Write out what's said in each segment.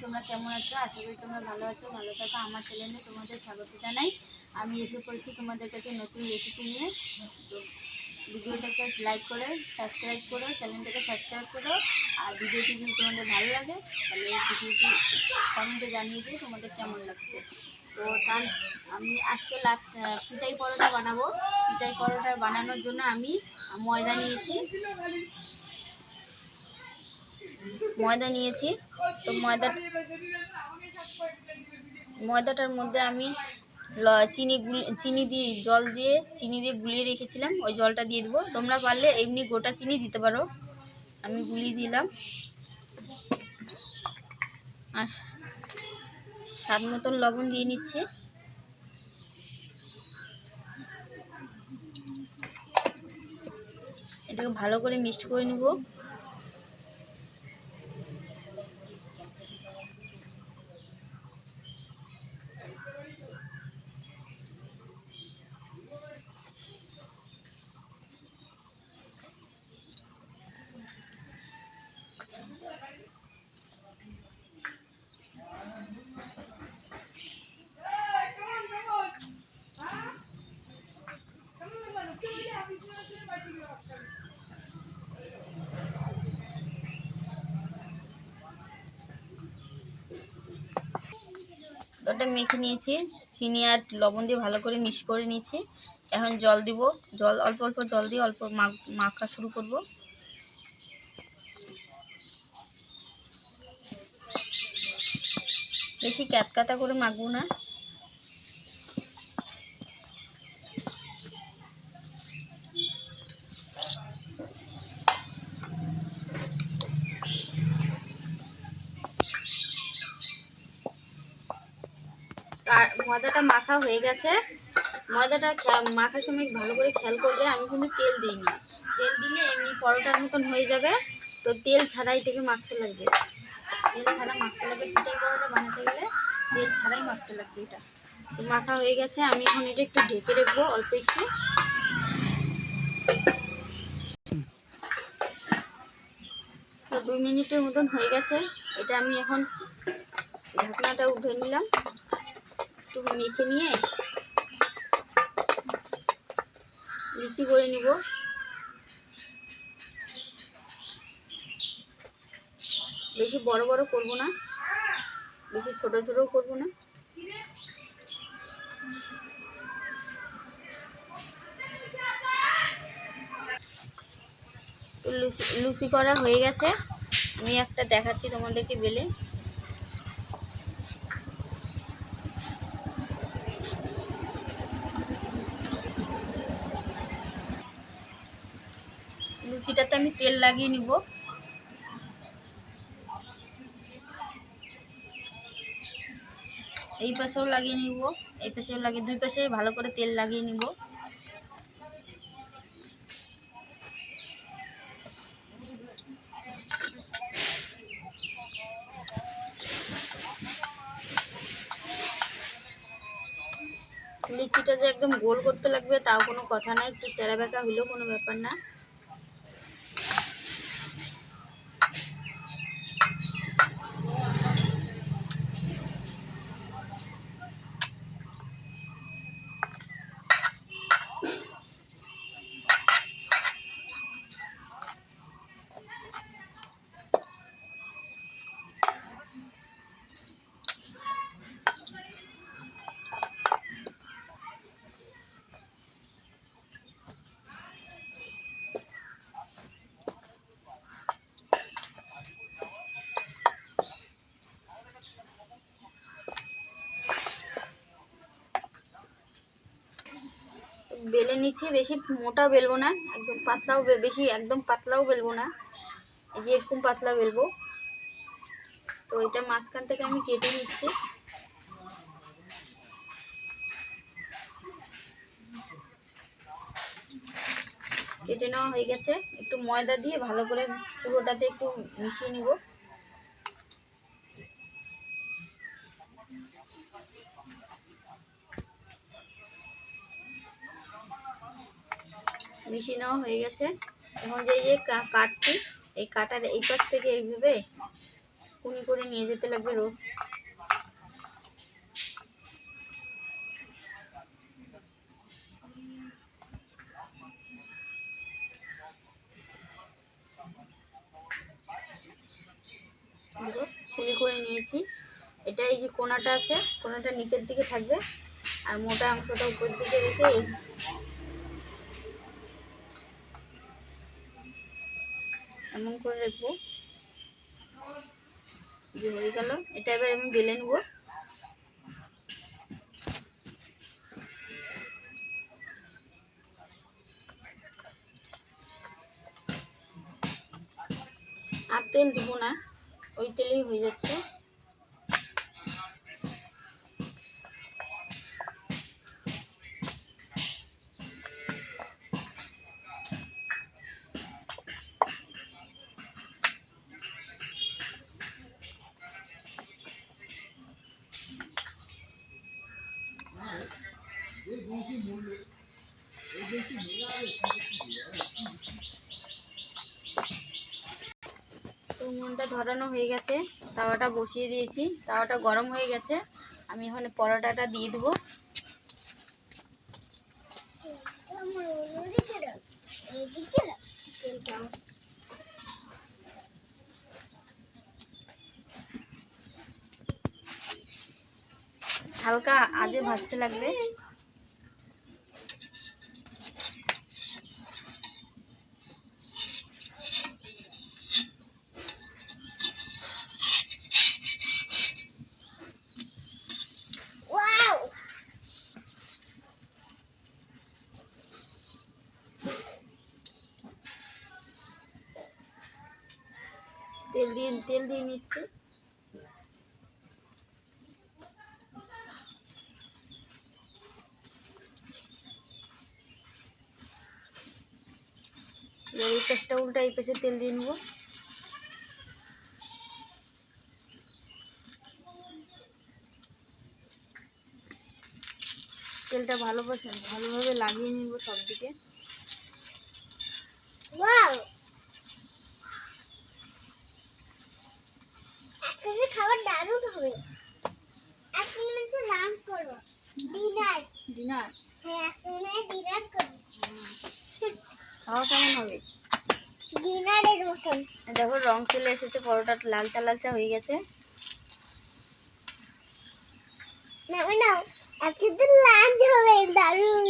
তোমরা কেমন আছো? আশা করি তোমরা ভালো আছো। ভালো থাকো। আমার চ্যানেলে তোমাদের স্বাগত জানাই। আমি এসে পড়েছি তোমাদের কাছে নতুন রেসিপি নিয়ে। তো ভিডিওটাকে লাইক করে সাবস্ক্রাইব করো, চ্যানেলটাকে সাবস্ক্রাইব করো। আর ভিডিওটি যদি তোমাদের ভালো লাগে তাহলে এই ভিডিওটি কমেন্টে জানিয়ে দিও তোমাদের কেমন লাগছে। তো তার আমি আজকে পিঠাই পরোটা বানাবো। পিঠাই পরোটা বানানোর জন্য আমি ময়দা নিয়েছি। তো ময়দাটার মধ্যে আমি চিনি দিয়ে গুলিয়ে রেখেছিলাম, ওই জলটা দিয়ে দেবো। তোমরা পারলে এমনি গোটা চিনি দিতে পারো, আমি গুলিয়ে দিলাম। আর স্বাদ মতন লবণ দিয়ে নিচ্ছি। এটাকে ভালো করে মিক্সড করে নেব। ওটা মেখে নিয়েছি, চিনি আর লবণ দিয়ে ভালো করে মিক্স করে নিয়েছি। এখন জল দিব, অল্প অল্প জল দিয়ে অল্প মাখা শুরু করব। বেশি ক্যাটকাটা করে মাখবো না। ময়দাটা মাখা হয়ে গেছে। ময়দাটা মাখার সময় ভালো করে খেয়াল করবে, আমি কিন্তু তেল দিইনি। তেল দিলে এমনি পরোটার মতন হয়ে যাবে। তো তেল ছাড়া এটাকে মাখতে লাগবে। পিঠাই পরোটা বানাতে গেলে তেল ছাড়াই মাখতে লাগবে এটা। তো মাখা হয়ে গেছে, আমি এখন এটা একটু ঢেকে রাখবো অল্প একটু। তো 2 মিনিটের মতন হয়ে গেছে। এটা আমি এখন ঢাকনাটা উঠে নিলাম, একটু মেখে নিয়ে লিচি করে নিব। বেশি বড় বড় করব না, বেশি ছোট ছোটও করব না। তো লুচি করা হয়ে গেছে। আমি একটা দেখাচ্ছি তোমাদেরকে বেলে। লুচিটাতে আমি তেল লাগিয়ে নিব। এই পাশেও লাগিয়ে নিব, এই পাশেও লাগিয়ে, দুই পাশে ভালো করে তেল লাগিয়ে নিব। লিচিটা যে একদম গোল করতে লাগবে তাও কোনো কথা না, একটু তেরা বেঁকা হইলেও কোনো ব্যাপার না। বেলে নিচ্ছি, বেশি মোটা বেলবো না, একদম পাতলাও, বেশি একদম পাতলাও বেলবো না, এই যে এরকম পাতলা বেলবো। তো এটা মাঝখান থেকে আমি কেটে নিচ্ছি। কেটে নেওয়া হয়ে গেছে। একটু ময়দা দিয়ে ভালো করে পুরোটাতে একটু মিশিয়ে নিব। মিশিয়ে নেওয়া হয়ে গেছে। এখন যে কাটছি, এই কাটার এই পাশ থেকে এইভাবে কুনি করে নিয়ে যেতে লাগবে রোজ। দেখো কুনি করে নিয়েছি। এটা এই যে কোনাটা আছে, কোনাটা নিচের দিকে থাকবে আর মোটা অংশটা উপরের দিকে রেখে এমন করে রাখবো যে হয়ে গেল। এটা এবার আমি বেলে নেবো। আর তেল দিব না, ওই তেলেই হয়ে যাচ্ছে। তো নুনটা ধরানো হয়ে গেছে, তাওয়াটা বসিয়ে দিয়েছি, তাওয়াটা গরম হয়ে গেছে। আমি এখানে পরোটাটা দিয়ে দেবো। হালকা আজে ভাজতে লাগবে। তেল দিয়ে নিচ্ছি। এই পাশটা উল্টা, এই পাশে তেল দিয়ে নেবো। তেলটা ভালোভাবে লাগিয়ে নিব সব দিকে। খাবার দারুণ হবে। এখন লাঞ্চ করবো, ডিনার। হ্যাঁ এখন ডিনার করবো। খাওয়া কেমন হবে? ডিনারের মতন। দেখো রং চলে এসেছে, পরোটাটা লালচা লালচা হয়ে গেছে। নাও আজকে তো লাঞ্চ হবে দারুণ।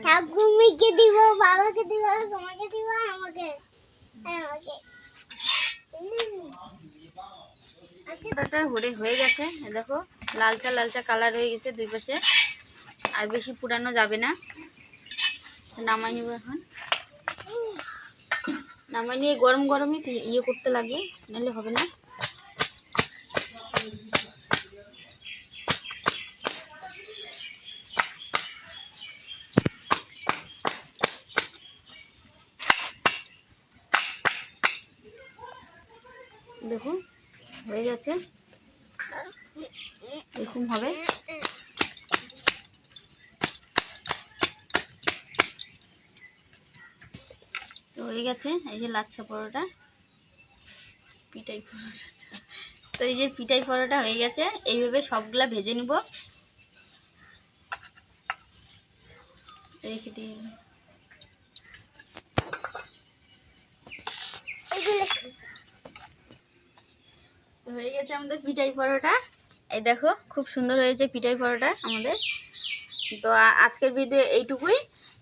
ঠাকুমিকে দিব, বাবাকে দিব, তোমাকে দিব, আমাকে পরোটাটা হয়ে গেছে। দেখো লালচা লালচা কালার হয়ে গেছে দুই পাশে, আর বেশি পুরানো যাবে না। নামাই নিব এখন। নামাই নিয়ে গরম গরমই ইয়ে করতে লাগবে, নাহলে হবে না। দেখুন হয়ে গেছে, এরকম হবে। তো হয়ে গেছে এই যে লাচ্ছা পরোটা, পিঠাই পরোটা। তো এই যে পিঠাই পরোটা হয়ে গেছে। এইভাবে সবগুলা ভেজে নিব, রেখে দিয়ে। তো হয়ে গেছে আমাদের পিঠাই পরোটা। এই দেখো খুব সুন্দর হয়েছে পিঠাই পরোটা আমাদের। তো আজকের ভিডিও এইটুকুই।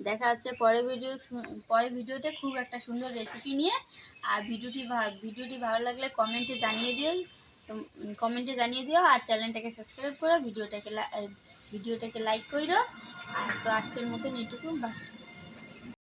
দেখা হচ্ছে পরের ভিডিওতে খুব একটা সুন্দর রেসিপি নিয়ে। আর ভিডিওটি ভালো লাগলে কমেন্টে জানিয়ে দিও আর চ্যানেলটাকে সাবস্ক্রাইব করো, ভিডিওটাকে লাইক করো। আর তো আজকের মতন এইটুকু।